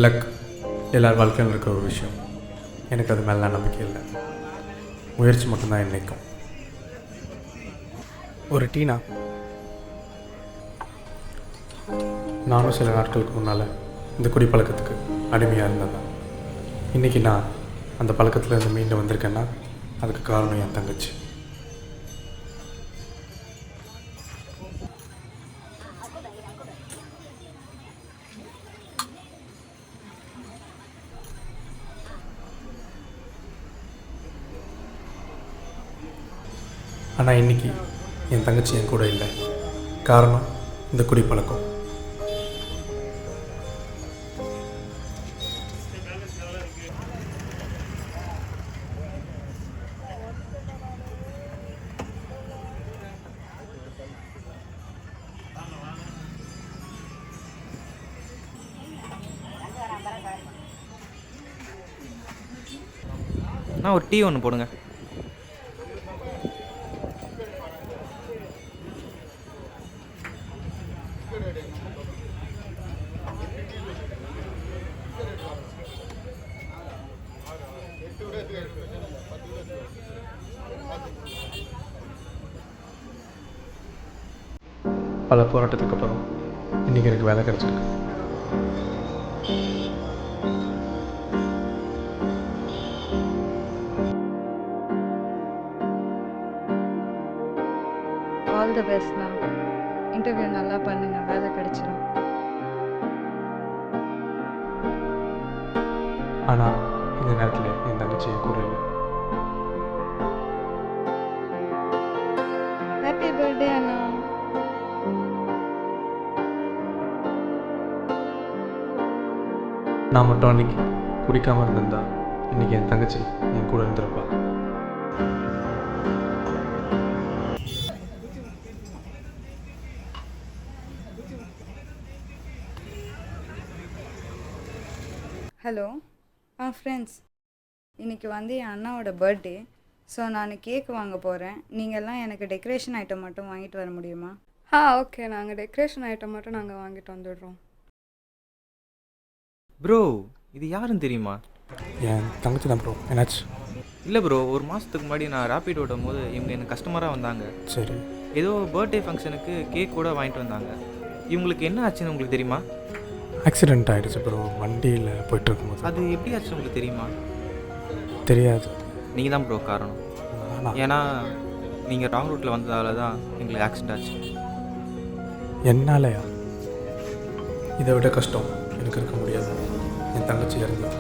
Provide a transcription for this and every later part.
Luck எல்லார் வாழ்க்கையில் இருக்கிற ஒரு விஷயம். எனக்கு அது மேலே நம்பிக்கை இல்லை. முயற்சி மட்டும்தான் என்னைக்கும். ஒரு டீனா, நானும் சில நாட்களுக்கு முன்னால் இந்த குடிப்பழக்கத்துக்கு அடிமையாக இருந்தேன். இன்றைக்கி நான் அந்த பழக்கத்தில் இருந்து மீண்டு வந்திருக்கேன்னா அதுக்கு காரணம் என் தங்கச்சி. ஆனால் இன்றைக்கி என் தங்கச்சி என் கூட இல்லை. காரணம் இந்த குடிப்பழக்கம். நான் ஒரு டீ ஒன்று போடுங்க. பல போராட்டத்துக்கு அப்புறம் இன்றைக்கி எனக்கு வேலை கிடச்சிருக்கு. All the பெஸ்ட்ண்ணா. இன்டர்வியூ நல்லா பண்ணுங்க, வேலை கிடைச்சிடும். ஆனால் இந்த நேரத்தில் என் தங்கச்சி என் கூட இல்லை. ஹாப்பி பர்த்டே அண்ணா. நான் மட்டும் அன்றைக்கி குடிக்காமல் இருந்திருந்தா இன்றைக்கி என் தங்கச்சி என் கூட இருந்திருப்பா. ஹலோ ஃப்ரெண்ட்ஸ், இன்றைக்கி வந்து என் அண்ணாவோட பர்த்டே. ஸோ நான் கேக் வாங்க போகிறேன். நீங்கள்லாம் எனக்கு டெக்கரேஷன் ஐட்டம் மட்டும் வாங்கிட்டு வர முடியுமா? ஓகே, நாங்கள் டெக்கரேஷன் ஐட்டம் மட்டும் நாங்கள் வாங்கிட்டு வந்துடுறோம். ப்ரோ, இது யாருன்னு தெரியுமா? என் தங்கச்சி தான் ப்ரோ. என்னாச்சு? இல்லை ப்ரோ, ஒரு மாதத்துக்கு முன்னாடி நான் ரேப்பிட் ஓடும் போது இவங்க எனக்கு கஸ்டமராக வந்தாங்க. சரி. ஏதோ பர்த்டே ஃபங்க்ஷனுக்கு கேக் கூட வாங்கிட்டு வந்தாங்க. இவங்களுக்கு என்ன ஆச்சுன்னு உங்களுக்கு தெரியுமா? ஆக்சிடெண்ட் ஆகிடுச்சு ப்ரோ. வண்டியில் போய்ட்டுருக்கும்போது. அது எப்படி ஆச்சுன்னு உங்களுக்கு தெரியுமா? தெரியாது. நீங்கள் தான் ப்ரோ காரணம். ஏன்னா நீங்கள் ராங் ரூட்டில் வந்ததால தான் எங்களுக்கு ஆக்சிடெண்ட் ஆச்சு. என்னாலயா? இதை விட கஷ்டம் எனக்கு இருக்க முடியாது. என் தங்கச்சி இறந்தது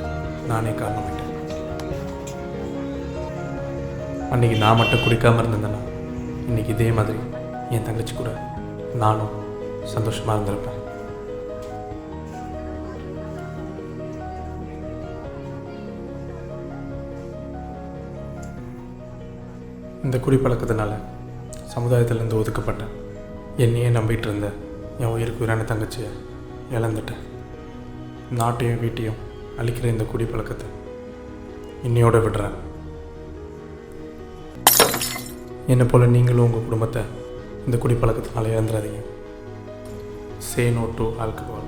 நானே காரணமாயிட்டேன். அன்றைக்கி நான் மட்டும் குடிக்காமல் இருந்தேன்னா இன்றைக்கி இதே மாதிரி என் தங்கச்சி கூட நானும் சந்தோஷமாக இருந்திருப்பேன். இந்த குடிப்பழக்கத்தினால சமுதாயத்திலேருந்து ஒதுக்கப்பட்டேன். என்னையே நம்பிட்டு இருந்த என் உயிருக்கு உயிரான தங்கச்சியை இழந்துட்டேன். நாட்டையும் வீட்டையும் அழிக்கிற இந்த குடிப்பழக்கத்தை இன்னையோட விடுறேன். என்னை போல் நீங்களும் உங்கள் குடும்பத்தை இந்த குடிப்பழக்கத்தினால இழந்துடாதீங்க. Say no to alcohol.